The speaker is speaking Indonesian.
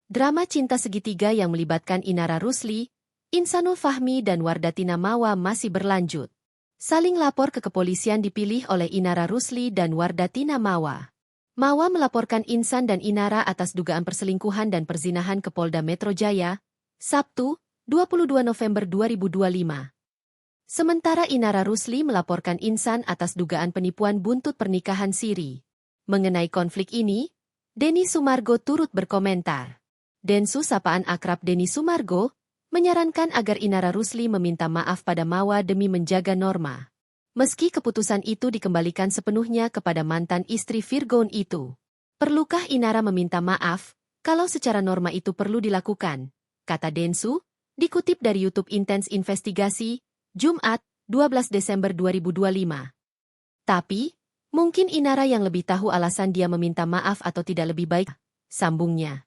Drama cinta segitiga yang melibatkan Inara Rusli, Insanul Fahmi dan Wardatina Mawa masih berlanjut. Saling lapor ke kepolisian dipilih oleh Inara Rusli dan Wardatina Mawa. Mawa melaporkan Insan dan Inara atas dugaan perselingkuhan dan perzinahan ke Polda Metro Jaya, Sabtu, 22 November 2025. Sementara Inara Rusli melaporkan Insan atas dugaan penipuan buntut pernikahan siri. Mengenai konflik ini, Denny Sumargo turut berkomentar. Densu sapaan akrab Denny Sumargo, menyarankan agar Inara Rusli meminta maaf pada Mawa demi menjaga norma. Meski keputusan itu dikembalikan sepenuhnya kepada mantan istri Virgon itu. Perlukah Inara meminta maaf, kalau secara norma itu perlu dilakukan? Kata Densu, dikutip dari YouTube Intens Investigasi, Jumat, 12 Desember 2025. Tapi, mungkin Inara yang lebih tahu alasan dia meminta maaf atau tidak lebih baik, sambungnya.